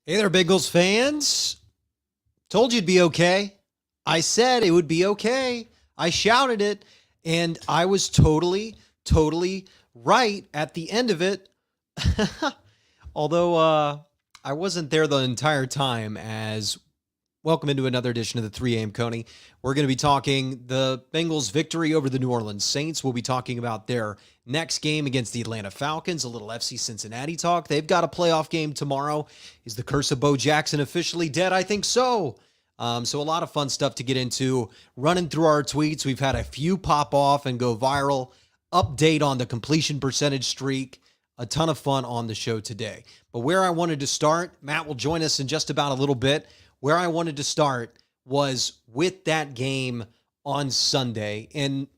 Hey there, Bengals fans. Told you it'd be okay. I said it would be okay. I shouted it, and I was totally right at the end of it. Although I wasn't there the entire time. As welcome into another edition of the 3 a.m. Coney. We're going to be talking the Bengals' victory over the New Orleans Saints. We'll be talking about their next game against the Atlanta Falcons, a little FC Cincinnati talk. They've got a playoff game tomorrow. Is the curse of Bo Jackson officially dead? I think so. So a lot of fun stuff to get into. Running through our tweets, we've had a few pop off and go viral. Update on the completion percentage streak. A ton of fun on the show today. But where I wanted to start, Matt will join us in just about a little bit. Where I wanted to start was with that game on Sunday and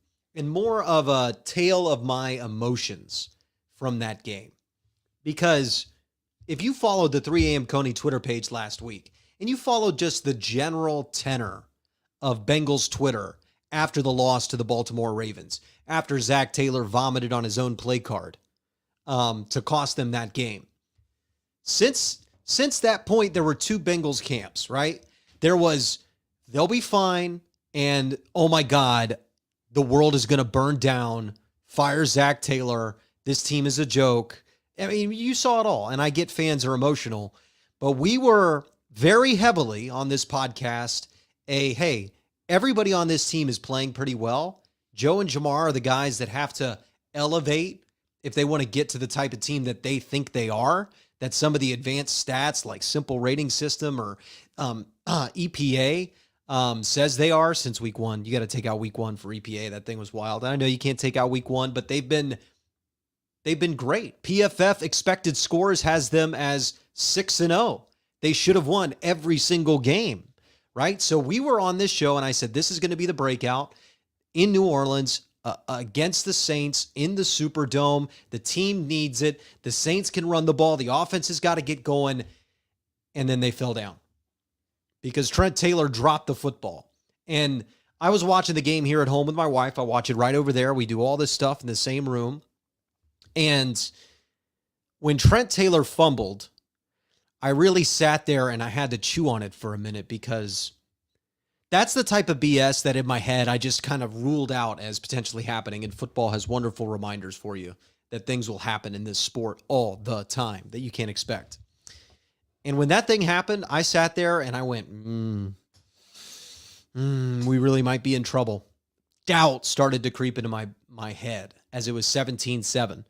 more of a tale of my emotions from that game. Because if you followed the 3 a.m. Coney Twitter page last week and you followed just the general tenor of Bengals Twitter after the loss to the Baltimore Ravens, after Zach Taylor vomited on his own play card to cost them that game. Since that point, there were two Bengals camps, right? There was, they'll be fine, and oh my God, the world is going to burn down, fire Zach Taylor, this team is a joke. I mean, you saw it all, and I get fans are emotional, but we were very heavily on this podcast, hey, everybody on this team is playing pretty well. Joe and Jamar are the guys that have to elevate if they want to get to the type of team that they think they are. That some of the advanced stats like simple rating system or EPA says they are since week one. You got to take out week one for EPA. That thing was wild. I know you can't take out week one, but they've been great. PFF expected scores has them as 6-0. They should have won every single game, right? So we were on this show and I said, this is going to be the breakout in New Orleans. Against the Saints in the Superdome. The team needs it. The Saints can run the ball. The offense has got to get going. And then they fell down because Trent Taylor dropped the football. And I was watching the game here at home with my wife. I watch it right over there. We do all this stuff in the same room. And when Trent Taylor fumbled, I really sat there and I had to chew on it for a minute because that's the type of BS that in my head I just kind of ruled out as potentially happening. And football has wonderful reminders for you that things will happen in this sport all the time that you can't expect. And when that thing happened, I sat there and I went, we really might be in trouble. Doubt started to creep into my head as it was 17-7.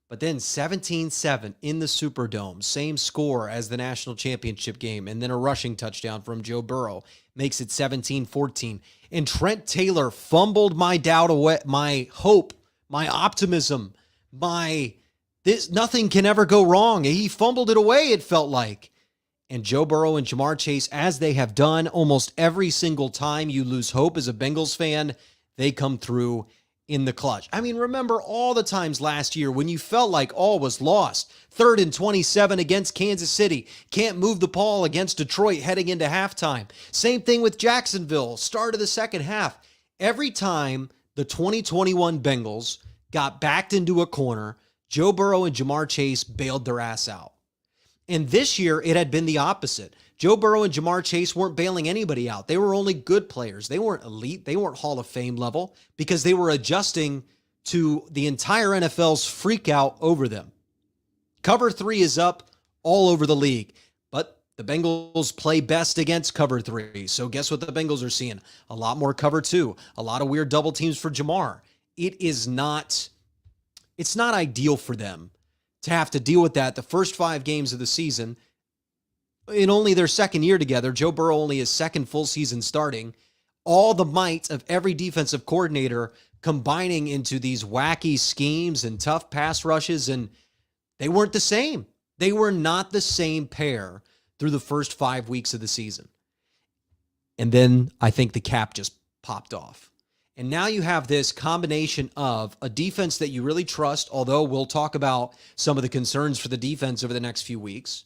But then 17-7 in the Superdome, same score as the national championship game, and then a rushing touchdown from Joe Burrow makes it 17-14. And Trent Taylor fumbled my doubt away, my hope, my optimism, nothing can ever go wrong. He fumbled it away, it felt like. And Joe Burrow and Jamar Chase, as they have done almost every single time you lose hope as a Bengals fan, they come through in the clutch. I mean, remember all the times last year when you felt like all was lost. 3rd and 27 against Kansas City. Can't move the ball against Detroit heading into halftime. Same thing with Jacksonville, start of the second half. Every time the 2021 Bengals got backed into a corner, Joe Burrow and Jamar Chase bailed their ass out. And this year, it had been the opposite. Joe Burrow and Jamar Chase weren't bailing anybody out. They were only good players. They weren't elite. They weren't Hall of Fame level because they were adjusting to the entire NFL's freak out over them. Cover 3 is up all over the league, but the Bengals play best against cover 3. So guess what the Bengals are seeing? A lot more cover 2, a lot of weird double teams for Jamar. It's not ideal for them to have to deal with that the first 5 games of the season. In only their second year together, Joe Burrow only his second full season starting, all the might of every defensive coordinator combining into these wacky schemes and tough pass rushes, and they weren't the same. They were not the same pair through the first 5 weeks of the season. And then I think the cap just popped off. And now you have this combination of a defense that you really trust, although we'll talk about some of the concerns for the defense over the next few weeks.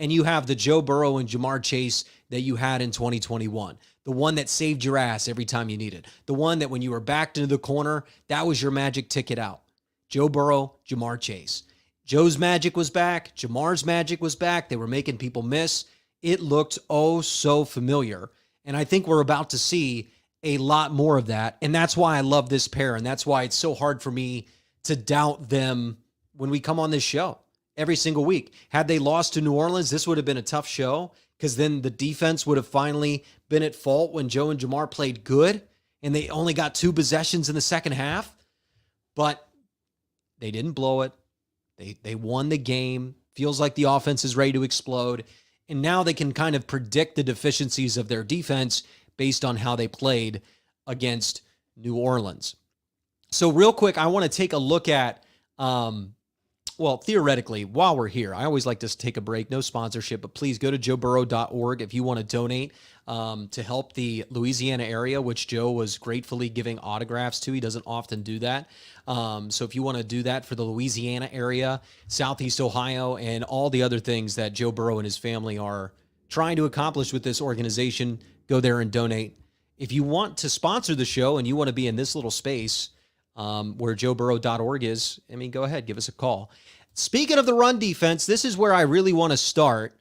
And you have the Joe Burrow and Jamar Chase that you had in 2021. The one that saved your ass every time you needed. The one that when you were backed into the corner, that was your magic ticket out. Joe Burrow, Jamar Chase. Joe's magic was back. Jamar's magic was back. They were making people miss. it looked oh so familiar. And I think we're about to see a lot more of that. And that's why I love this pair. And that's why it's so hard for me to doubt them when we come on this show every single week. Had they lost to New Orleans, this would have been a tough show because then the defense would have finally been at fault when Joe and Jamar played good and they only got 2 possessions in the second half. But they didn't blow it. They won the game. Feels like the offense is ready to explode. And now they can kind of predict the deficiencies of their defense based on how they played against New Orleans. So real quick, I want to take a look at, theoretically, while we're here, I always like to take a break, no sponsorship, but please go to joeburrow.org if you want to donate to help the Louisiana area, which Joe was gratefully giving autographs to. He doesn't often do that. So if you want to do that for the Louisiana area, Southeast Ohio, and all the other things that Joe Burrow and his family are trying to accomplish with this organization, go there and donate. If you want to sponsor the show and you want to be in this little space where joeburrow.org is, go ahead, give us a call. Speaking of the run defense, this is where I really want to start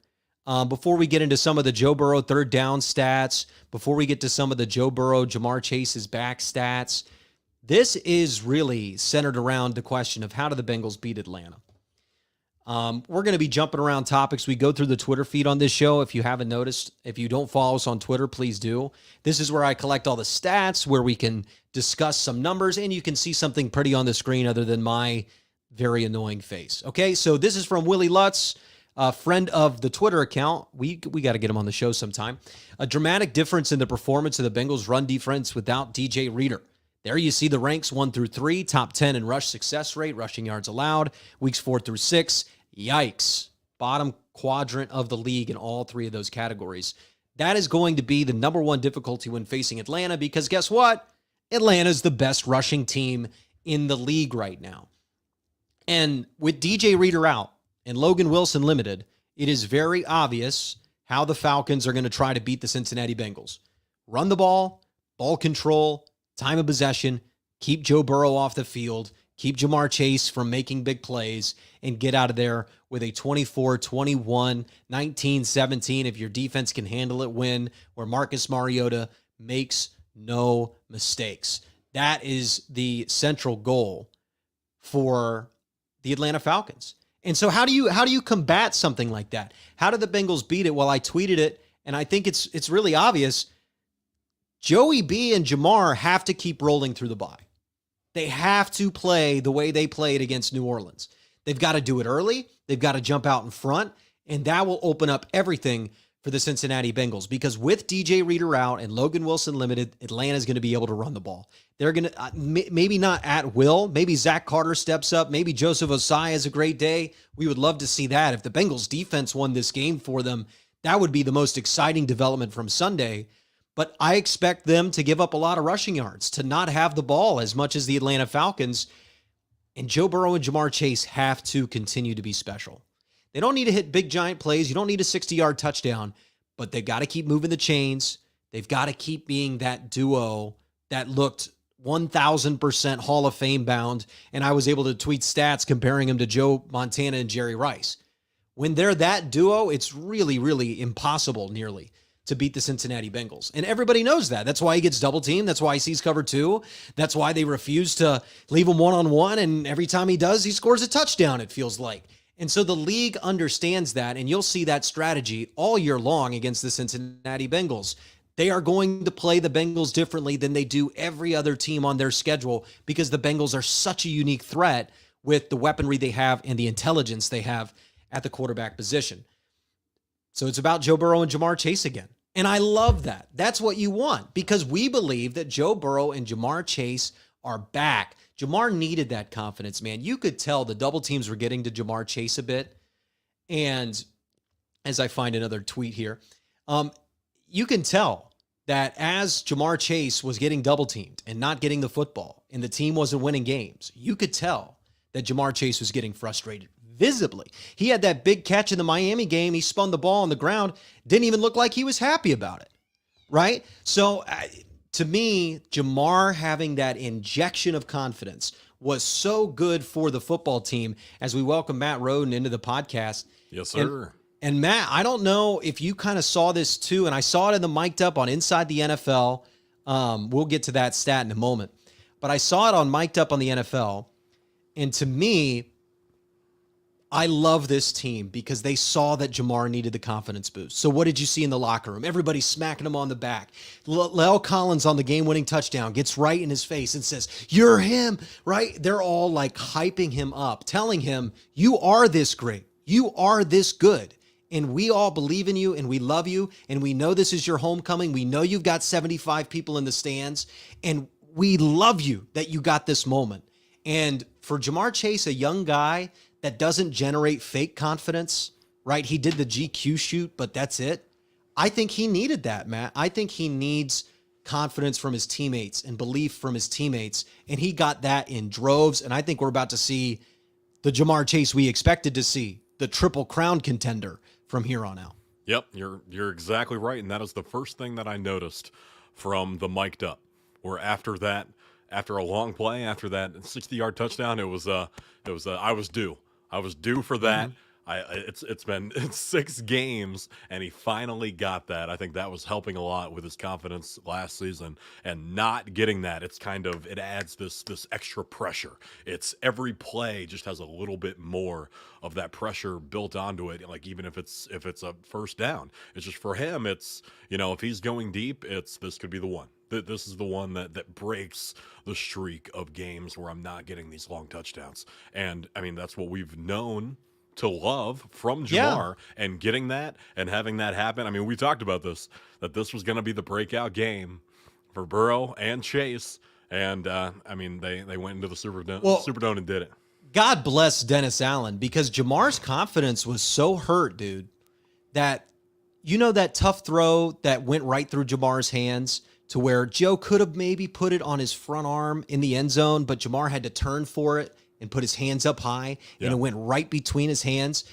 before we get into some of the Joe Burrow third down stats, before we get to some of the Joe Burrow, Jamar Chase's back stats. This is really centered around the question of how do the Bengals beat Atlanta? We're going to be jumping around topics. We go through the Twitter feed on this show. If you haven't noticed, if you don't follow us on Twitter, please do. This is where I collect all the stats, where we can discuss some numbers, and you can see something pretty on the screen other than my very annoying face. Okay, so this is from Willie Lutz, a friend of the Twitter account. We got to get him on the show sometime. A dramatic difference in the performance of the Bengals' run defense without DJ Reader. There you see the ranks 1 through 3, top 10 in rush success rate, rushing yards allowed, weeks 4 through 6. Yikes. Bottom quadrant of the league in all 3 of those categories. That is going to be the number 1 difficulty when facing Atlanta because guess what? Atlanta's the best rushing team in the league right now. And with DJ Reader out and Logan Wilson limited, it is very obvious how the Falcons are going to try to beat the Cincinnati Bengals. Run the ball, ball control, time of possession, keep Joe Burrow off the field, keep Jamar Chase from making big plays, and get out of there with a 24-21, 19-17, if your defense can handle it, win, where Marcus Mariota makes no mistakes. That is the central goal for the Atlanta Falcons. And so how do you combat something like that? How did the Bengals beat it? Well, I tweeted it, and I think it's really obvious. JoeyB and Jamar have to keep rolling through the bye. They have to play the way they played against New Orleans. They've got to do it early. They've got to jump out in front, and that will open up everything for the Cincinnati Bengals because with DJ Reader out and Logan Wilson limited, Atlanta's going to be able to run the ball. They're going to, maybe not at will. Maybe Zach Carter steps up. Maybe Joseph Osai has a great day. We would love to see that. If the Bengals defense won this game for them, that would be the most exciting development from Sunday. But I expect them to give up a lot of rushing yards, to not have the ball as much as the Atlanta Falcons. And Joe Burrow and Jamar Chase have to continue to be special. They don't need to hit big, giant plays. You don't need a 60-yard touchdown, but they've got to keep moving the chains. They've got to keep being that duo that looked 1,000% Hall of Fame bound, and I was able to tweet stats comparing them to Joe Montana and Jerry Rice. When they're that duo, it's really, really impossible nearly to beat the Cincinnati Bengals. And everybody knows that. That's why he gets double teamed. That's why he sees cover 2. That's why they refuse to leave him one-on-one, and every time he does, he scores a touchdown, it feels like. And so the league understands that, and you'll see that strategy all year long against the Cincinnati Bengals. They are going to play the Bengals differently than they do every other team on their schedule because the Bengals are such a unique threat with the weaponry they have and the intelligence they have at the quarterback position. So it's about Joe Burrow and Jamar Chase again. And I love that. That's what you want because we believe that Joe Burrow and Jamar Chase are back. Jamar needed that confidence, man. You could tell the double teams were getting to Jamar Chase a bit. And as I find another tweet here, you can tell that as Jamar Chase was getting double teamed and not getting the football and the team wasn't winning games, you could tell that Jamar Chase was getting frustrated visibly. He had that big catch in the Miami game. He spun the ball on the ground. Didn't even look like he was happy about it, right? So to me, Jamar having that injection of confidence was so good for the football team as we welcome Matt Roden into the podcast. Yes, sir. And Matt, I don't know if you kind of saw this too, and I saw it in the Mic'd Up on Inside the NFL. We'll get to that stat in a moment. But I saw it on Mic'd Up on the NFL. And to me, I love this team because they saw that Jamar needed the confidence boost. So what did you see in the locker room? Everybody smacking him on the back. La'el Collins on the game-winning touchdown gets right in his face and says, "You're him," right? They're all like hyping him up, telling him, "You are this great. You are this good. And we all believe in you and we love you. And we know this is your homecoming. We know you've got 75 people in the stands. And we love you that you got this moment." And for Jamar Chase, a young guy that doesn't generate fake confidence, right? He did the GQ shoot, but that's it. I think he needed that, Matt. I think he needs confidence from his teammates and belief from his teammates. And he got that in droves. And I think we're about to see the Jamar Chase we expected to see, the Triple Crown contender from here on out. Yep, you're exactly right. And that is the first thing that I noticed from the Mic'd Up, where after a long play, after that 60-yard touchdown, I was due. I was due for that. It's been 6 games, and he finally got that. I think that was helping a lot with his confidence last season, and not getting that, it adds this extra pressure. It's every play just has a little bit more of that pressure built onto it. Like even if it's a first down, it's just for him. It's, if he's going deep, this could be the one. This is the one that breaks the streak of games where I'm not getting these long touchdowns. And I mean, that's what we've known to love from Jamar, and getting that and having that happen. I mean, we talked about this, that this was going to be the breakout game for Burrow and Chase. And I mean, they went into the Superdome and did it. God bless Dennis Allen, because Jamar's confidence was so hurt, dude, that that tough throw that went right through Jamar's hands, to where Joe could have maybe put it on his front arm in the end zone, but Jamar had to turn for it and put his hands up high, and it went right between his hands.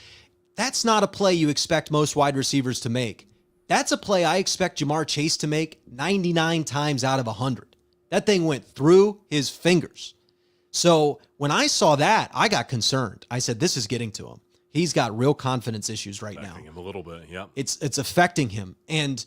That's not a play you expect most wide receivers to make. That's a play I expect Jamar Chase to make 99 times out of 100. That thing went through his fingers. So when I saw that, I got concerned. I said, this is getting to him. He's got real confidence issues right now. Affecting him a little bit, yeah. It's affecting him. And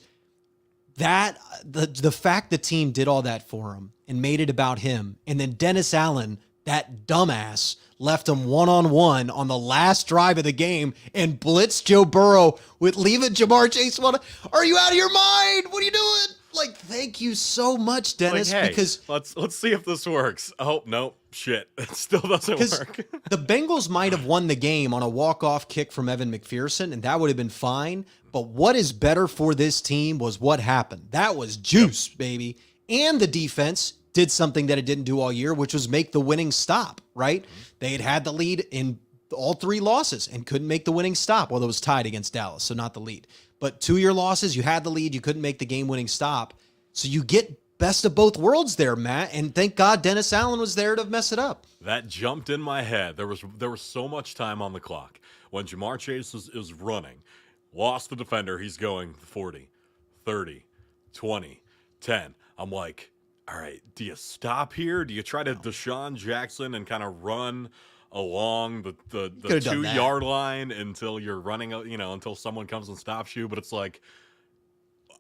that the fact the team did all that for him and made it about him, and then Dennis Allen, that dumbass, left him one-on-one on the last drive of the game and blitzed Joe Burrow with leaving Jamar Chase one. Are you out of your mind? What are you doing? Like, thank you so much, Dennis. Like, hey, because let's see if this works. Oh, no, shit. It still doesn't work. The Bengals might have won the game on a walk-off kick from Evan McPherson, and that would have been fine. But what is better for this team was what happened. That was juice, baby. And the defense did something that it didn't do all year, which was make the winning stop, right? They had the lead in all 3 losses and couldn't make the winning stop. Well, it was tied against Dallas, so not the lead. But 2 year losses, you had the lead, you couldn't make the game-winning stop. So you get best of both worlds there, Matt, and thank God Dennis Allen was there to mess it up. That jumped in my head. There was so much time on the clock. When Jamar Chase is running, lost the defender, he's going 40, 30, 20, 10. I'm like, all right, do you stop here? Do you try to Deshaun Jackson and kind of run along the 2-yard line until you're running, until someone comes and stops you? But it's like,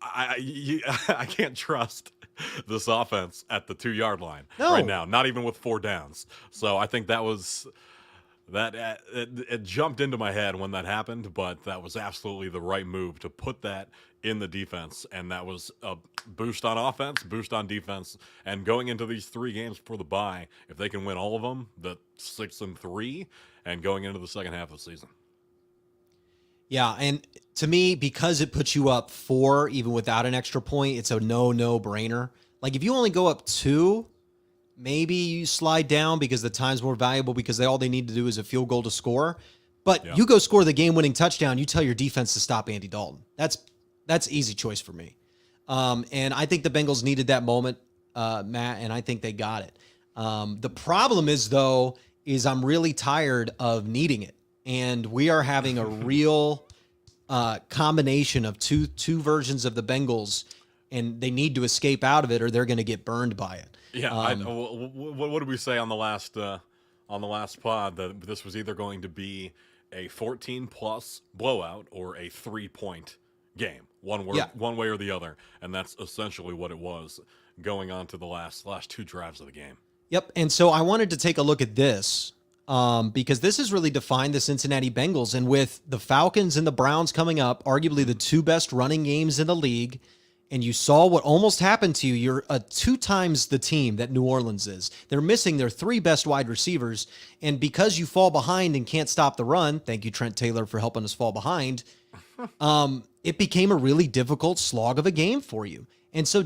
I can't trust this offense at the 2-yard line right now, not even with 4 downs. So I think it jumped into my head when that happened, but that was absolutely the right move to put that in the defense, and that was a boost on offense, boost on defense, and going into these 3 games before the bye, if they can win all of them, the 6-3, and going into the second half of the season. Yeah, and to me, because it puts you up 4, even without an extra point, it's a no-brainer. Like, if you only go up 2, maybe you slide down because the time's more valuable, because all they need to do is a field goal to score. But you go score the game-winning touchdown, you tell your defense to stop Andy Dalton. That's easy choice for me. And I think the Bengals needed that moment, Matt, and I think they got it. The problem is, though, I'm really tired of needing it. And we are having a real combination of two versions of the Bengals, and they need to escape out of it or they're going to get burned by it. Yeah. What did we say on the last pod, that this was either going to be a 14-plus blowout or a 3-point game, one way or the other, and that's essentially what it was going on to the last 2 drives of the game. Yep. And so I wanted to take a look at this because this has really defined the Cincinnati Bengals. And with the Falcons and the Browns coming up, arguably the 2 best running games in the league, and you saw what almost happened to you. You're 2 times the team that New Orleans is. They're missing their 3 best wide receivers. And because you fall behind and can't stop the run, thank you, Trent Taylor, for helping us fall behind, it became a really difficult slog of a game for you. And so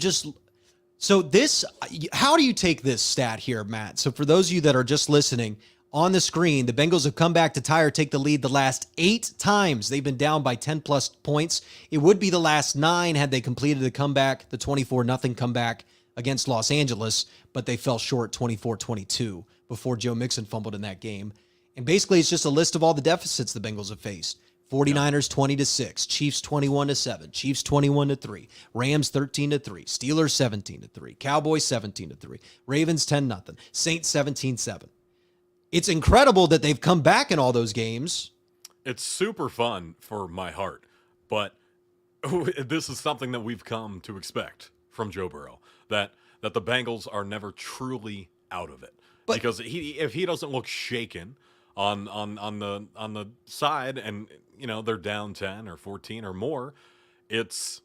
how do you take this stat here, Matt? So for those of you that are just listening, on the screen, the Bengals have come back to tie or take the lead the last 8 times. They've been down by 10-plus points. It would be the last 9 had they completed the comeback, the 24-0 comeback against Los Angeles, but they fell short 24-22 before Joe Mixon fumbled in that game. And basically, it's just a list of all the deficits the Bengals have faced. 49ers 20-6, Chiefs 21-7, Chiefs 21-3, Rams 13-3, Steelers 17-3, Cowboys 17-3, Ravens 10-0, Saints 17-7. It's incredible that they've come back in all those games. It's super fun for my heart, but this is something that we've come to expect from Joe Burrow, that the Bengals are never truly out of it. But because if he doesn't look shaken on the side, and they're down 10 or 14 or more, it's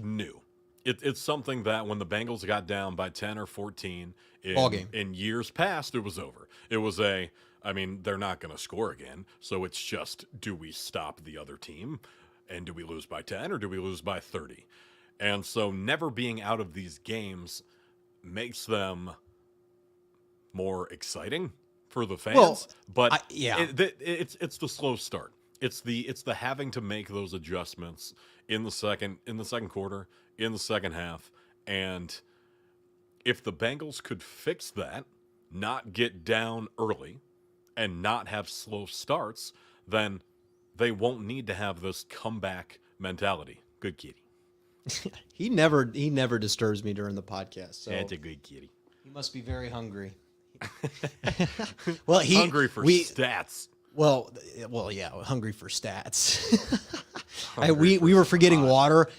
new. It's something that when the Bengals got down by 10 or 14 in years past, it was over. It was they're not going to score again. So it's just, do we stop the other team? And do we lose by 10 or do we lose by 30? And so never being out of these games makes them more exciting for the fans. It's the slow start. It's the having to make those adjustments in the second quarter, in the second half. And if the Bengals could fix that, not get down early and not have slow starts, then they won't need to have this comeback mentality. Good kitty. He never disturbs me during the podcast. So that's a good kitty. He must be very hungry. Hungry for stats. Well, yeah, hungry for stats. We were forgetting water.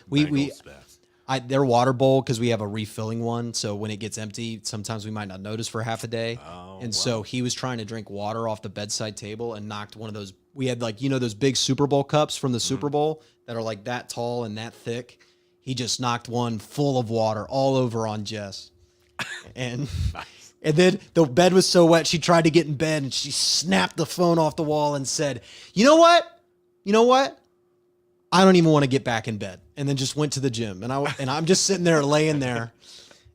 Their water bowl, because we have a refilling one, so when it gets empty, sometimes we might not notice for half a day. So he was trying to drink water off the bedside table and knocked one of those. We had those big Super Bowl cups from the Super Bowl that are like that tall and that thick. He just knocked one full of water all over on Jess, and. Nice. And then the bed was so wet, she tried to get in bed, and she snapped the phone off the wall and said, You know what? I don't even want to get back in bed. And then just went to the gym. And I'm just sitting there laying there.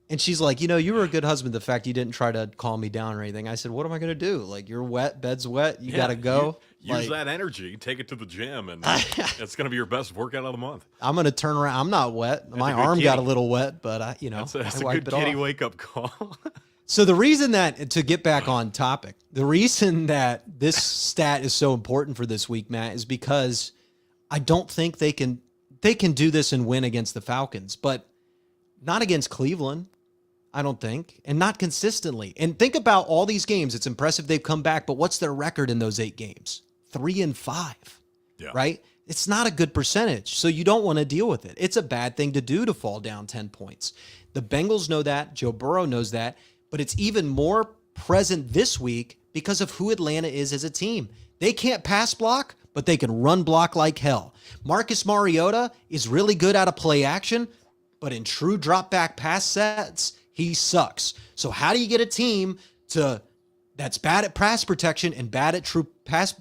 And she's like, you were a good husband. The fact you didn't try to calm me down or anything. I said, what am I going to do? Like, you're wet, bed's wet. You got to go. Use that energy. Take it to the gym. And it's going to be your best workout of the month. I'm going to turn around. I'm not wet. My arm got a little wet, but that's I a wiped good it kitty off. wake-up call. So the reason that, to get back on topic, the reason that this stat is so important for this week, Matt, is because I don't think they can do this and win against the Falcons, but not against Cleveland, I don't think, and not consistently. And think about all these games. It's impressive they've come back, but what's their record in those 8 games? 3-5, right? It's not a good percentage, so you don't want to deal with it. It's a bad thing to do to fall down 10 points. The Bengals know that. Joe Burrow knows that. But it's even more present this week because of who Atlanta is as a team. They can't pass block, but they can run block like hell. Marcus Mariota is really good out of play action, but in true drop back pass sets, he sucks. So how do you get a team that's bad at pass protection and bad at true pass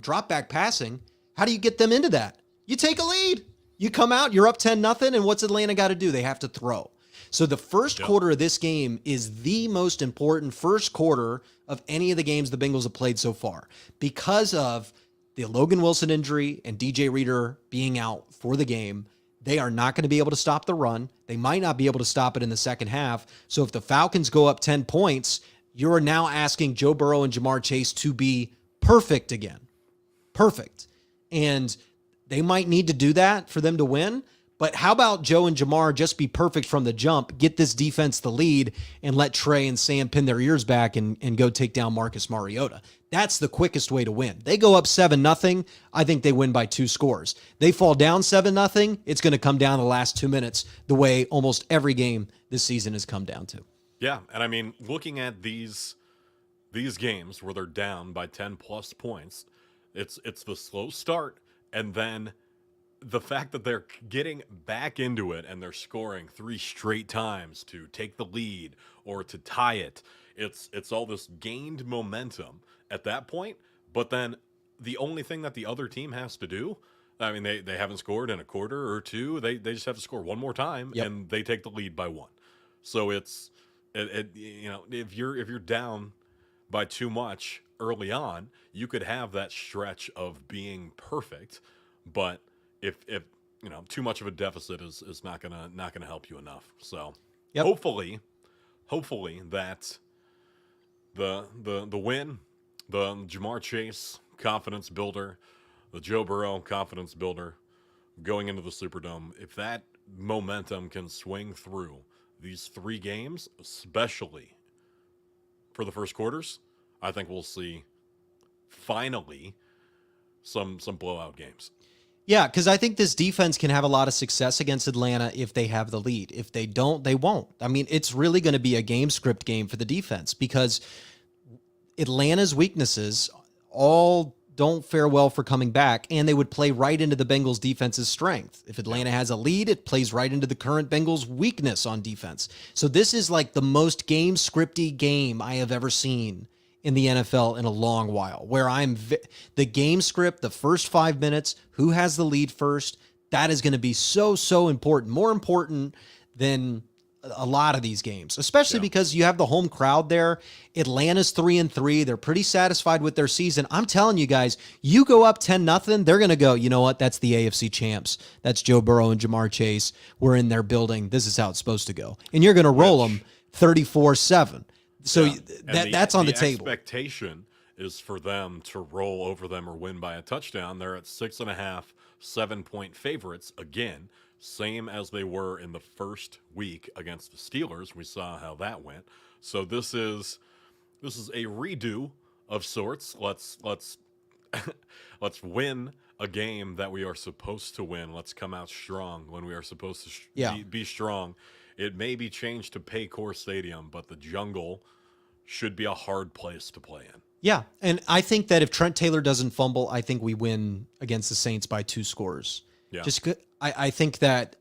drop back passing? How do you get them into that? You take a lead. You come out, you're up 10-0, and what's Atlanta got to do? They have to throw. So the first quarter of this game is the most important first quarter of any of the games the Bengals have played so far because of the Logan Wilson injury and DJ Reader being out for the game. They are not going to be able to stop the run. They might not be able to stop it in the second half. So if the Falcons go up 10 points, you're now asking Joe Burrow and Jamar Chase to be perfect again. Perfect. And they might need to do that for them to win. But how about Joe and Jamar just be perfect from the jump, get this defense the lead, and let Trey and Sam pin their ears back and go take down Marcus Mariota? That's the quickest way to win. They go up 7-0. I think they win by 2 scores. They fall down 7-0. It's going to come down the last 2 minutes the way almost every game this season has come down to. Yeah, and I mean, looking at these games where they're down by 10+ points, it's the slow start, and then the fact that they're getting back into it and they're scoring 3 straight times to take the lead or to tie it. It's all this gained momentum at that point, but then the only thing that the other team has to do, I mean, they haven't scored in a quarter or two. They just have to score one more time, and they take the lead by 1. So it's if you're down by too much early on, you could have that stretch of being perfect, but if too much of a deficit is not gonna help you enough. So hopefully that the win, the Jamar Chase confidence builder, the Joe Burrow confidence builder going into the Superdome, if that momentum can swing through these 3 games, especially for the first quarters, I think we'll see finally some blowout games. Yeah, because I think this defense can have a lot of success against Atlanta if they have the lead. If they don't, they won't. I mean, it's really going to be a game script game for the defense because Atlanta's weaknesses all don't fare well for coming back, and they would play right into the Bengals' defense's strength. If Atlanta has a lead, it plays right into the current Bengals' weakness on defense. So this is like the most game scripty game I have ever seen in the NFL in a long while, where the game script, the first 5 minutes, who has the lead first, that is going to be so important, more important than a lot of these games, especially because you have the home crowd there. Atlanta's 3-3. They're pretty satisfied with their season. I'm telling you guys, you go up 10-0, they're going to go, you know what? That's the AFC champs. That's Joe Burrow and Jamar Chase. We're in their building. This is how it's supposed to go. And you're going to roll them 34-7. So that's on the table. The expectation is for them to roll over them or win by a touchdown. They're at 6.5, 7-point favorites again, same as they were in the first week against the Steelers. We saw how that went. So this is a redo of sorts. Let's let's win a game that we are supposed to win. Let's come out strong when we are supposed to be strong. It may be changed to Paycor Stadium, but the Jungle should be a hard place to play in. Yeah, and I think that if Trent Taylor doesn't fumble, I think we win against the Saints by 2 scores. Yeah. I think that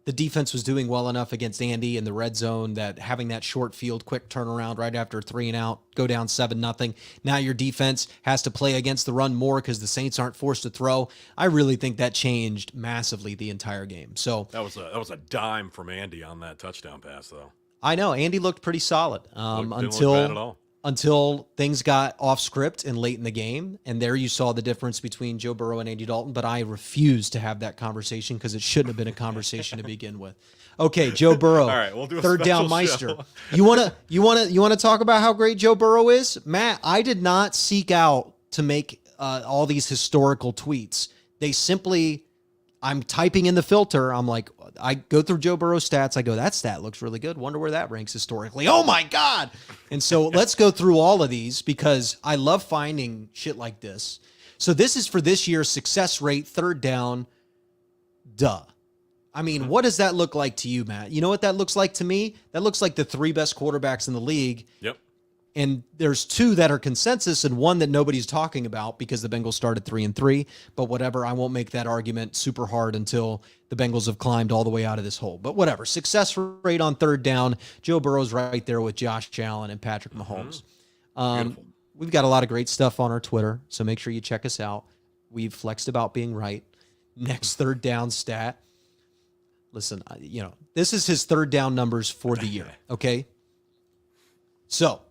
the defense was doing well enough against Andy in the red zone that having that short field, quick turnaround right after 3 and out, go down 7-0. Now your defense has to play against the run more because the Saints aren't forced to throw. I really think that changed massively the entire game. So that was a dime from Andy on that touchdown pass, though. I know Andy looked pretty solid Didn't look bad at all. Until things got off script and late in the game. And there you saw the difference between Joe Burrow and Andy Dalton. But I refuse to have that conversation because it shouldn't have been a conversation to begin with. Okay, Joe Burrow. All right, we'll do a third down Meister. You wanna talk about how great Joe Burrow is? Matt, I did not seek out to make all these historical tweets. They simply, I'm typing in the filter. I'm like, I go through Joe Burrow's stats. I go, that stat looks really good. Wonder where that ranks historically. Oh my God. And so let's go through all of these because I love finding shit like this. So this is for this year's success rate, third down. Duh. I mean, what does that look like to you, Matt? You know what that looks like to me? That looks like the 3 best quarterbacks in the league. Yep. And there's 2 that are consensus and 1 that nobody's talking about because the Bengals started 3-3. But whatever, I won't make that argument super hard until the Bengals have climbed all the way out of this hole. But whatever, success rate on third down. Joe Burrow's right there with Josh Allen and Patrick Mahomes. We've got a lot of great stuff on our Twitter, so make sure you check us out. We've flexed about being right. Next third down stat. Listen, this is his third down numbers for the year, okay? So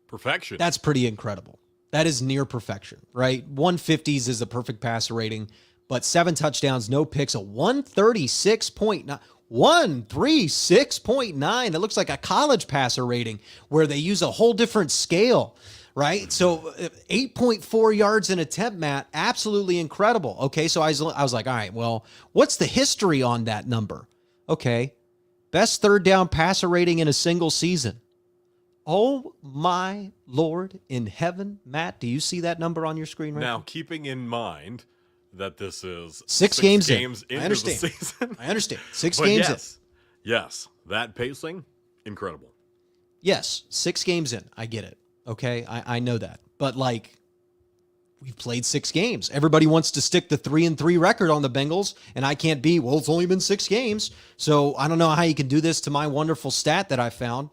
perfection. That's pretty incredible. That is near perfection, right? 150s is a perfect passer rating, but 7 touchdowns, no picks, a 136.9. 136.9. That looks like a college passer rating where they use a whole different scale, right? So 8.4 yards an attempt, Matt, absolutely incredible. Okay, so I was like, all right, well, what's the history on that number? Okay, best third down passer rating in a single season. Oh my Lord in heaven, Matt, do you see that number on your screen right now? Keeping in mind that this is six games into I understand. the season. I understand. 6 but games yes, yes, that pacing, incredible. Yes, 6 games in. I get it. Okay, I know that. But like, we've played 6 games. Everybody wants to stick the 3-3 record on the Bengals, and I can't be, well, it's only been 6 games. So I don't know how you can do this to my wonderful stat that I found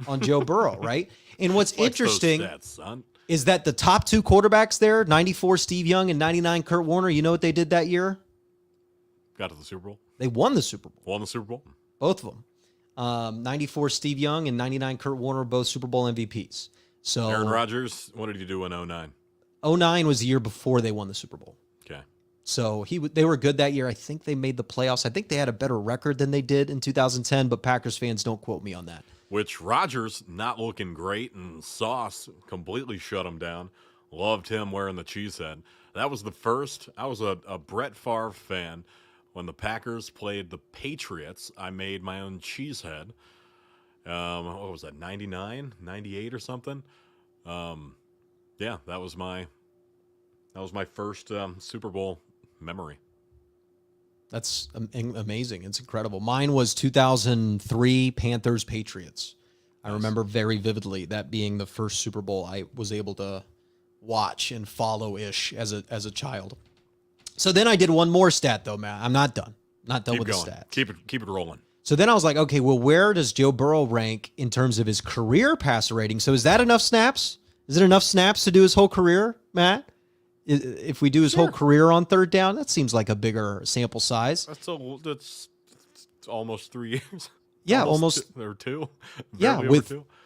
on Joe Burrow, right? And what's interesting is that the top 2 quarterbacks there, 94 Steve Young and 99 Kurt Warner, you know what they did that year? Got to the Super Bowl. They won the Super Bowl. Won the Super Bowl? Both of them. 94 Steve Young and 99 Kurt Warner, both Super Bowl MVPs. So Aaron Rodgers, what did he do in 09? 09 was the year before they won the Super Bowl. Okay. So they were good that year. I think they made the playoffs. I think they had a better record than they did in 2010, but Packers fans don't quote me on that. Which Rodgers not looking great, and Sauce completely shut him down. Loved him wearing the cheese head. That was the first. I was a Brett Favre fan. When the Packers played the Patriots, I made my own cheese head. What was that, 99, 98 or something? Yeah, that was my first Super Bowl memory. That's amazing. It's incredible. Mine was 2003 Panthers Patriots. I remember very vividly that being the first Super Bowl I was able to watch and follow-ish as a child. So then I did one more stat though, Matt. I'm not done. Not done with the stats. Keep it rolling. So then I was like, okay, well, where does Joe Burrow rank in terms of his career passer rating? So is that enough snaps? Is it enough snaps to do his whole career, Matt? If we do his whole career on third down, that seems like a bigger sample size. That's almost 3 years. Yeah, almost or 2. Yeah,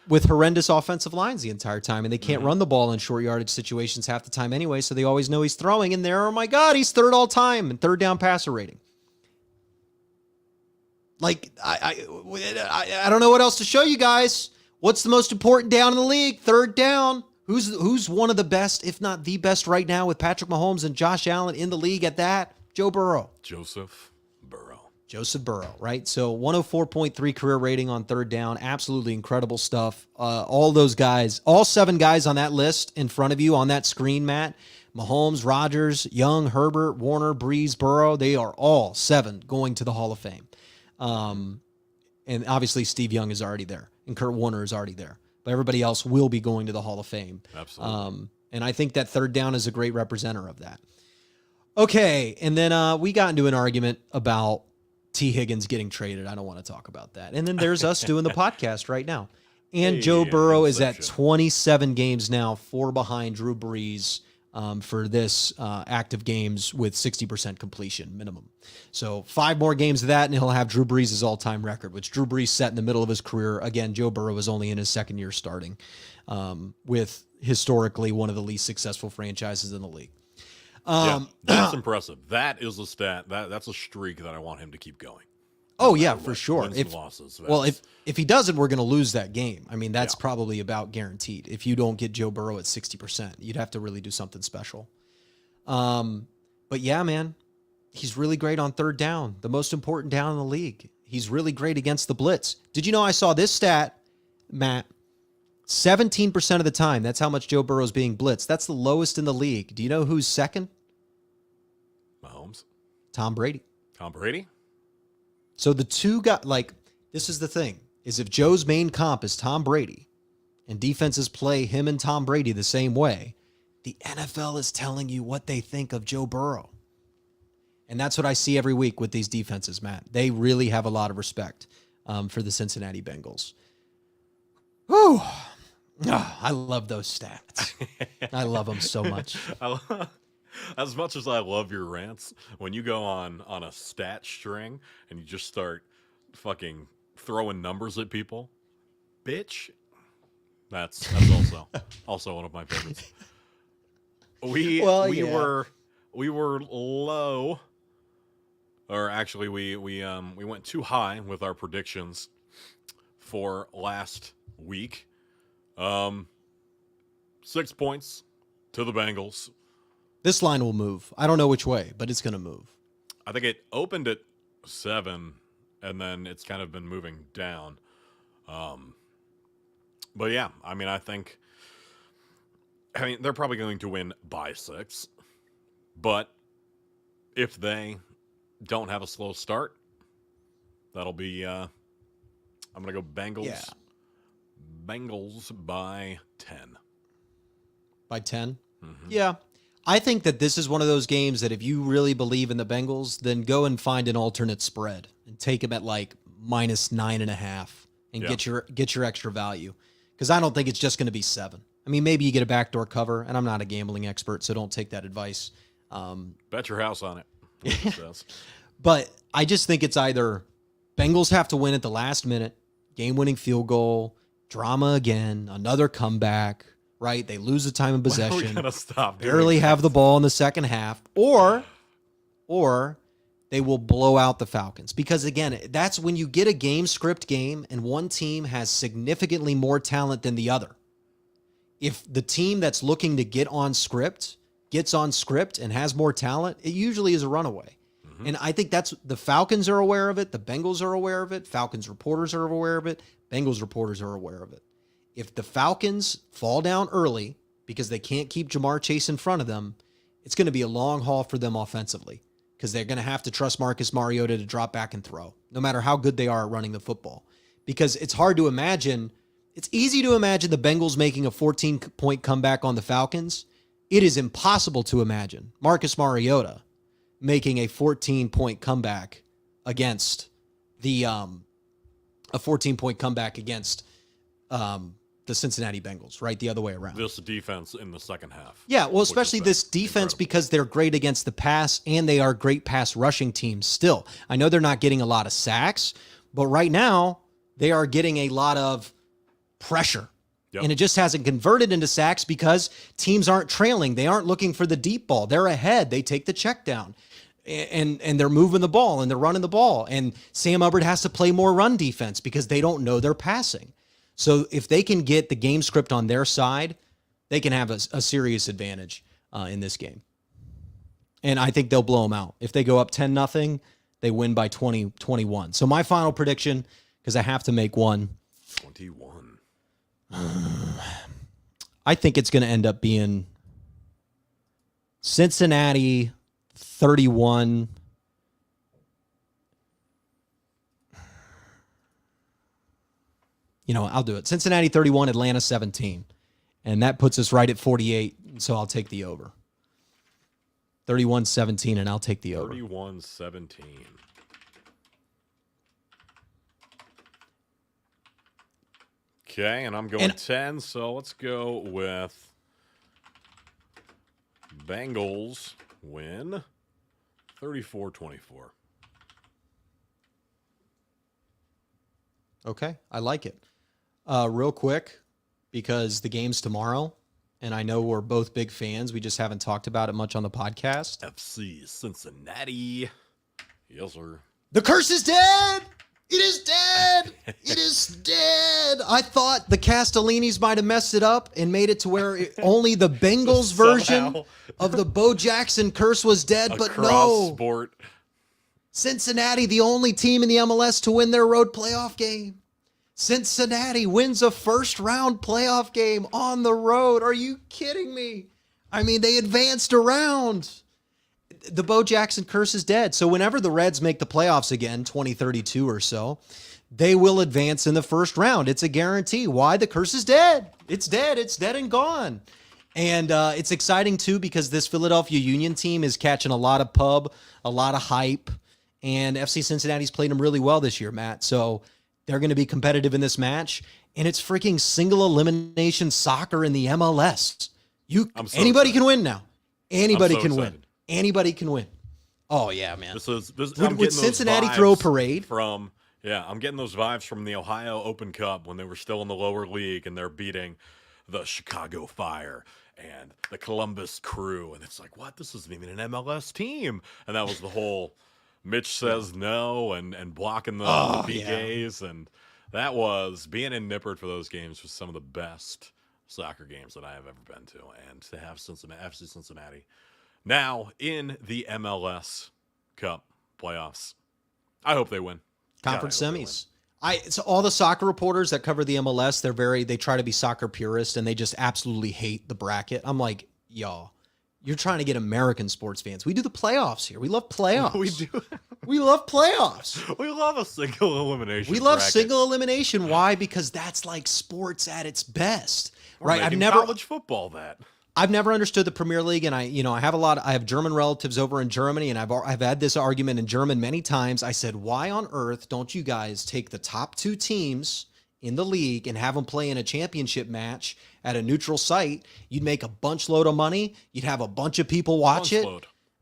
with horrendous offensive lines the entire time, and they can't run the ball in short yardage situations half the time anyway, so they always know he's throwing. And there, oh my God, he's third all time in third down passer rating. Like I don't know what else to show you guys. What's the most important down in the league? Third down. Who's one of the best, if not the best right now with Patrick Mahomes and Josh Allen in the league at that? Joe Burrow. Joseph Burrow, right? So 104.3 career rating on third down. Absolutely incredible stuff. All those guys, all 7 guys on that list in front of you on that screen, Matt. Mahomes, Rodgers, Young, Herbert, Warner, Breeze, Burrow. They are all 7 going to the Hall of Fame. And obviously Steve Young is already there and Kurt Warner is already there. But everybody else will be going to the Hall of Fame. Absolutely. And I think that third down is a great representative of that. Okay, and then we got into an argument about T. Higgins getting traded. I don't want to talk about that. And then there's us doing the podcast right now. And Joe Burrow is at 27 games now, 4 behind Drew Brees for this active games with 60% completion minimum. So 5 more games of that, and he'll have Drew Brees' all-time record, which Drew Brees set in the middle of his career. Again, Joe Burrow is only in his second year starting with historically one of the least successful franchises in the league. That's impressive. That is a stat. That's a streak that I want him to keep going. Oh yeah, for sure. Wins and losses. If he doesn't, we're going to lose that game. I mean, that's probably about guaranteed. If you don't get Joe Burrow at 60%, you'd have to really do something special. But yeah, man, he's really great on third down, the most important down in the league. He's really great against the blitz. Did you know I saw this stat, Matt? 17% of the time, that's how much Joe Burrow's being blitzed. That's the lowest in the league. Do you know who's second? Mahomes. Tom Brady. Tom Brady? So the two got, like, this is the thing, is if Joe's main comp is Tom Brady and defenses play him and Tom Brady the same way, the NFL is telling you what they think of Joe Burrow. And that's what I see every week with these defenses, Matt. They really have a lot of respect for the Cincinnati Bengals. Whew. Oh, I love those stats. I love them so much. As much as I love your rants, when you go on a stat string and you just start fucking throwing numbers at people, bitch, that's also one of my favorites. We were low, or actually we went too high with our predictions for last week. 6 points to the Bengals. This line will move. I don't know which way, but it's going to move. I think it opened at 7, and then it's kind of been moving down. But yeah, I mean, they're probably going to win by 6. But if they don't have a slow start, that'll be, I'm going to go Bengals. Yeah. Bengals by 10. By 10? Mm-hmm. Yeah. I think that this is one of those games that if you really believe in the Bengals, then go and find an alternate spread and take them at like -9.5 and get your extra value. Because I don't think it's just going to be 7. I mean, maybe you get a backdoor cover, and I'm not a gambling expert, so don't take that advice. Bet your house on it. But I just think it's either Bengals have to win at the last minute, game-winning field goal, drama again, another comeback, right? They lose the time of possession, barely have the ball in the second half, or they will blow out the Falcons. Because again, that's when you get a game script game and one team has significantly more talent than the other. If the team that's looking to get on script gets on script and has more talent, it usually is a runaway. Mm-hmm. And I think that's the Falcons are aware of it. The Bengals are aware of it. Falcons reporters are aware of it. Bengals reporters are aware of it. If the Falcons fall down early because they can't keep Jamar Chase in front of them, it's going to be a long haul for them offensively because they're going to have to trust Marcus Mariota to drop back and throw, no matter how good they are at running the football. Because it's hard to imagine. It's easy to imagine the Bengals making a 14-point comeback on the Falcons. It is impossible to imagine Marcus Mariota making a 14-point comeback against the the Cincinnati Bengals, right? The other way around. This defense in the second half. Yeah, well, especially this defense because they're great against the pass and they are great pass rushing teams still. I know they're not getting a lot of sacks, but right now they are getting a lot of pressure. Yep. And it just hasn't converted into sacks because teams aren't trailing. They aren't looking for the deep ball. They're ahead. They take the check down. And they're moving the ball and they're running the ball. And Sam Hubbard has to play more run defense because they don't know they're passing. So if they can get the game script on their side, they can have a serious advantage in this game. And I think they'll blow them out. If they go up 10-0, they win by 20-21. So my final prediction, because I have to make one. 21. I think it's going to end up being Cincinnati 31. You know, I'll do it. Cincinnati 31, Atlanta 17. And that puts us right at 48, so I'll take the over. 31-17, and I'll take the over. 31-17. Okay, and I'm going 10, so let's go with Bengals win 34-24. Okay, I like it. Real quick, because the game's tomorrow, and I know we're both big fans. We just haven't talked about it much on the podcast. FC Cincinnati. Yes, sir. The curse is dead! It is dead! It is dead! I thought the Castellinis might have messed it up and made it to where only the Bengals version of the Bo Jackson curse was dead, but no. Sport. Cincinnati, the only team in the MLS to win their road playoff game. Cincinnati wins a first-round playoff game on the road. Are you kidding me? I mean, they advanced around. The Bo Jackson curse is dead. So whenever the Reds make the playoffs again, 2032 or so, they will advance in the first round. It's a guarantee. Why? The curse is dead. It's dead. It's dead and gone. And it's exciting, too, because this Philadelphia Union team is catching a lot of pub, a lot of hype. And FC Cincinnati's played them really well this year, Matt. So they're going to be competitive in this match. And it's freaking single elimination soccer in the MLS. Anybody can win now. Anybody can win. Anybody can win. Oh, yeah, man. Would Cincinnati throw a parade? I'm getting those vibes from the Ohio Open Cup when they were still in the lower league and they're beating the Chicago Fire and the Columbus Crew. And it's like, what? This isn't even an MLS team. And that was the whole Mitch says no and blocking the PKs. Yeah. And that was being in Nippert for those games was some of the best soccer games that I have ever been to, and to have FC Cincinnati now in the MLS Cup playoffs. I hope they win. Conference God, I hope semis. So all the soccer reporters that cover the MLS, they try to be soccer purists and they just absolutely hate the bracket. I'm like, y'all, you're trying to get American sports fans. We do the playoffs here. We love playoffs. We do. We love playoffs. We love a single elimination. We love bracket. single elimination. Why? Because that's like sports at its best, We're right? making college football that. I've never understood the Premier League, and I have German relatives over in Germany, and I've had this argument in German many times. I said, why on earth don't you guys take the top 2 teams in the league and have them play in a championship match at a neutral site? You'd make a bunch load of money. You'd have a bunch of people watch it.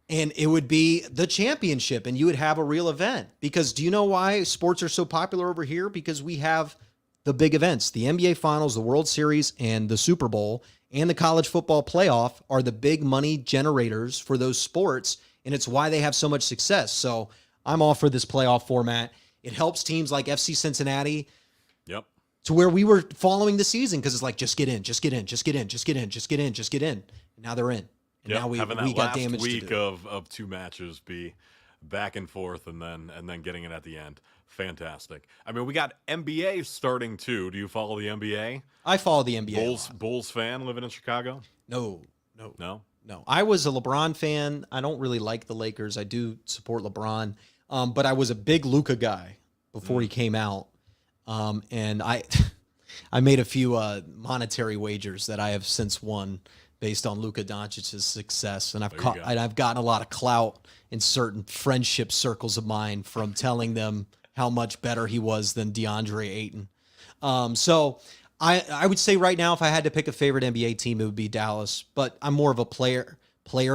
And it would be the championship, and you would have a real event. Because do you know why sports are so popular over here? Because we have the big events. The NBA Finals, the World Series, and the Super Bowl, and the college football playoff are the big money generators for those sports, and it's why they have so much success. So I'm all for this playoff format. It helps teams like FC Cincinnati to where we were following the season, because it's like, just get in, just get in, just get in, just get in, just get in, just get in. And now they're in. And now we got damage week to do. of 2 matches be back and forth, and then getting it at the end. Fantastic. I mean, we got NBA starting too. Do you follow the NBA? I follow the NBA. Bulls fan living in Chicago? No. No. I was a LeBron fan. I don't really like the Lakers. I do support LeBron, but I was a big Luka guy before he came out, and I made a few monetary wagers that I have since won based on Luka Doncic's success, and I've gotten a lot of clout in certain friendship circles of mine from telling them how much better he was than DeAndre Ayton. So I would say right now, if I had to pick a favorite NBA team, it would be Dallas. But I'm more of a player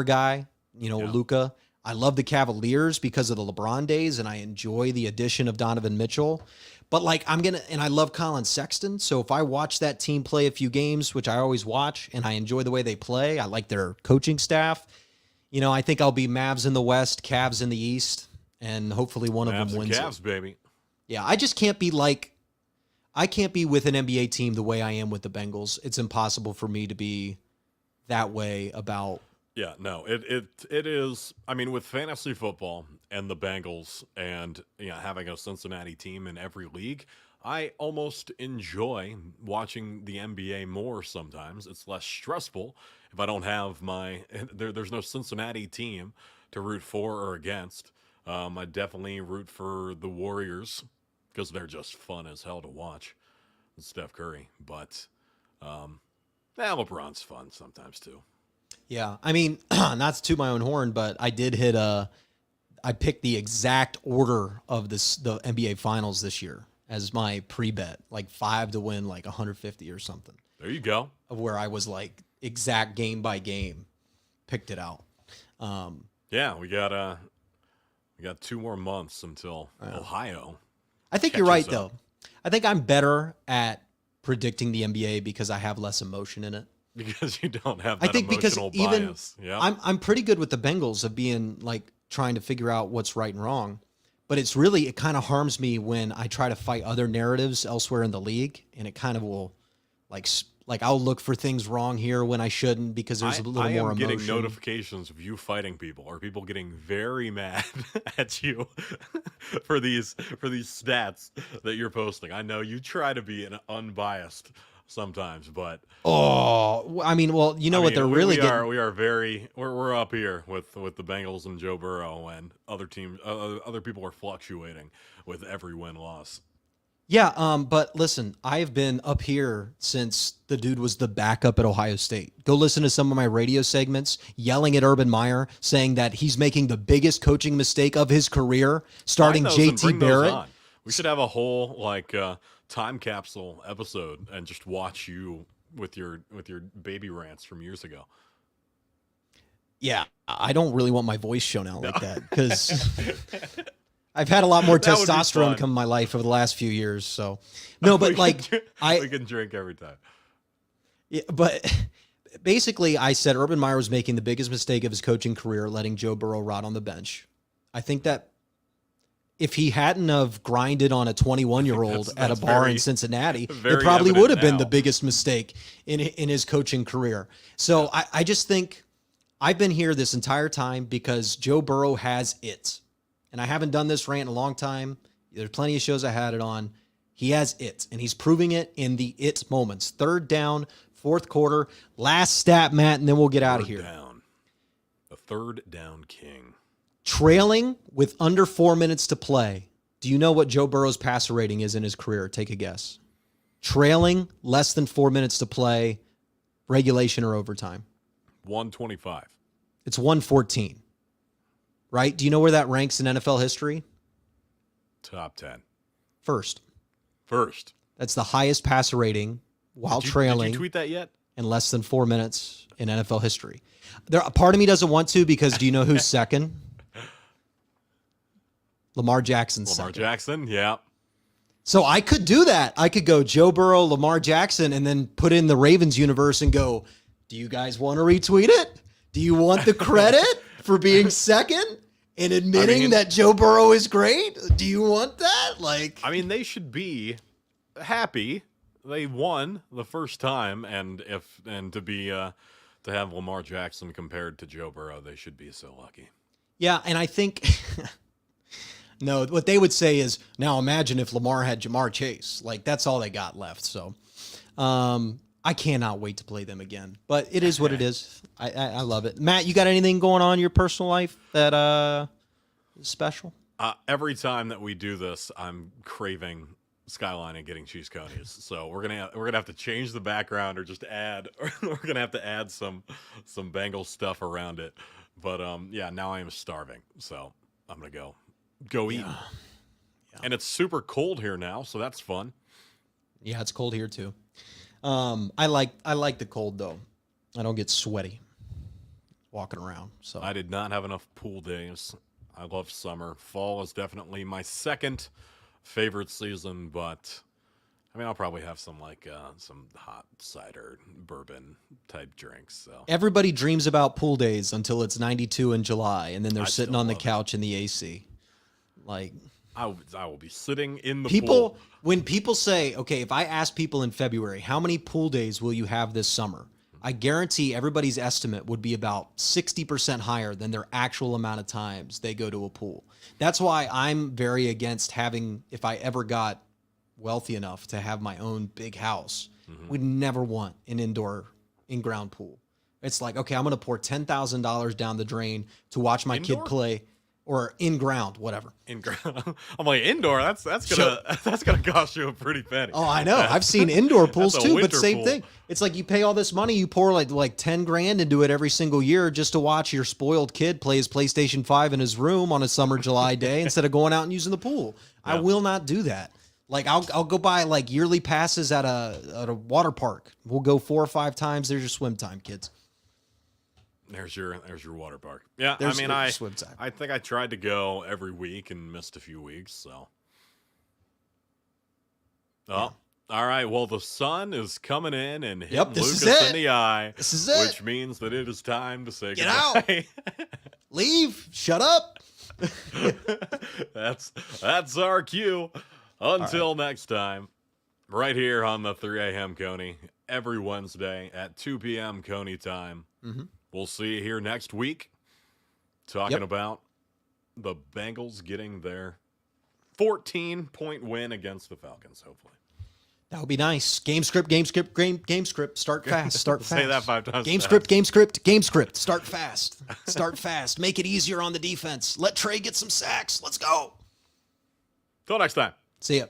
guy. Luka. I love the Cavaliers because of the LeBron days, and I enjoy the addition of Donovan Mitchell. But and I love Colin Sexton. So if I watch that team play a few games, which I always watch, and I enjoy the way they play, I like their coaching staff. I think I'll be Mavs in the West, Cavs in the East, and hopefully one of them wins. Cavs, baby. Yeah, I just can't be I can't be with an NBA team the way I am with the Bengals. It's impossible for me to be that way about. Yeah, no, it is. I mean, with fantasy football and the Bengals, and having a Cincinnati team in every league, I almost enjoy watching the NBA more sometimes. It's less stressful if I don't have there's no Cincinnati team to root for or against. I definitely root for the Warriors because they're just fun as hell to watch. Steph Curry, but LeBron's fun sometimes too. Yeah, I mean, not to toot my own horn, but I did hit I picked the exact order of the NBA Finals this year as my pre-bet, like 5 to win like 150 or something. There you go. Of where I was like exact game by game, picked it out. Yeah, we got 2 more months until Ohio. I think you're right, though. I think I'm better at predicting the NBA because I have less emotion in it. Because you don't have that emotional bias. I'm pretty good with the Bengals of being like trying to figure out what's right and wrong. But it kind of harms me when I try to fight other narratives elsewhere in the league, and it kind of will like I'll look for things wrong here when I shouldn't because there's a little more emotion. I am getting notifications of you fighting people, or people getting very mad at you for these stats that you're posting. I know you try to be an unbiased sometimes, but what they're really getting. We're up here with the Bengals and Joe Burrow, and other teams, other people are fluctuating with every win-loss. Yeah, but listen, I've been up here since the dude was the backup at Ohio State. Go listen to some of my radio segments yelling at Urban Meyer, saying that he's making the biggest coaching mistake of his career, starting JT Barrett. We should have a whole time capsule episode and just watch you with your baby rants from years ago. Yeah, I don't really want my voice shown out like that because I've had a lot more testosterone come in my life over the last few years. So no, but we can drink every time. Yeah, but basically I said Urban Meyer was making the biggest mistake of his coaching career, letting Joe Burrow rot on the bench. I think that if he hadn't have grinded on a 21-year-old at a bar in Cincinnati, it probably would have been the biggest mistake in his coaching career. So I just think I've been here this entire time because Joe Burrow has it. And I haven't done this rant in a long time. There's plenty of shows I had it on. He has it, and he's proving it in the it moments. 3rd down, 4th quarter, last stat, Matt, and then we'll get out of here. Down. The 3rd down king. Trailing with under 4 minutes to play. Do you know what Joe Burrow's passer rating is in his career? Take a guess. Trailing less than 4 minutes to play, regulation or overtime. 125. It's 114. Right? Do you know where that ranks in NFL history? Top 10. First. That's the highest passer rating while trailing. Did you tweet that yet? In less than 4 minutes in NFL history. A part of me doesn't want to because do you know who's second? Lamar Jackson's second. Lamar Jackson, yeah. So I could do that. I could go Joe Burrow, Lamar Jackson, and then put in the Ravens universe and go, do you guys want to retweet it? Do you want the credit for being second and admitting that Joe Burrow is great? Do you want that? They should be happy. They won the first time, and to have Lamar Jackson compared to Joe Burrow, they should be so lucky. Yeah, and I think no, what they would say is, now imagine if Lamar had Jamar Chase. That's all they got left. So I cannot wait to play them again. But it is what it is. I love it. Matt, you got anything going on in your personal life that is special? Every time that we do this, I'm craving Skyline and getting cheese conies. So we're gonna have to change the background or just add. Or we're gonna have to add some Bengals stuff around it. But now I am starving. So I'm gonna go eat. Yeah. And it's super cold here now, so that's fun. Yeah, it's cold here too. I like the cold though. I don't get sweaty walking around. So I did not have enough pool days. I love summer. Fall is definitely my second favorite season, but I'll probably have some some hot cider, bourbon type drinks. So everybody dreams about pool days until it's 92 in July, and then they're sitting on the couch in the AC. I will be sitting in the pool. When people say, okay, if I ask people in February, how many pool days will you have this summer? I guarantee everybody's estimate would be about 60% higher than their actual amount of times they go to a pool. That's why I'm very against having, if I ever got wealthy enough to have my own big house, we'd never want an indoor in-ground pool. It's like, okay, I'm going to pour $10,000 down the drain to watch my kid play. Or in ground, whatever. In ground. I'm like, indoor. That's gonna cost you a pretty penny. Oh, I know. I've seen indoor pools too, but same pool. thing. It's like you pay all this money, you pour like 10 grand into it every single year just to watch your spoiled kid play his PlayStation 5 in his room on a summer July day instead of going out and using the pool. Yeah. I will not do that. I'll go buy yearly passes at a water park. We'll go 4 or 5 times. There's your swim time, kids. There's your water park. Yeah, swim time. I think I tried to go every week and missed a few weeks. So, all right. Well, the sun is coming in and hitting Lukas in the eye. This is it. Which means that it is time to say Get goodbye. Out. Leave. Shut up. That's our cue. Until next time, right here on the 3 a.m. Coney every Wednesday at 2 p.m. Coney time. Mm-hmm. We'll see you here next week talking about the Bengals getting their 14-point win against the Falcons, hopefully. That would be nice. Game script. Start fast. Start fast. Say that 5 times. Game script. Start fast. Start fast. Make it easier on the defense. Let Trey get some sacks. Let's go. Till next time. See ya.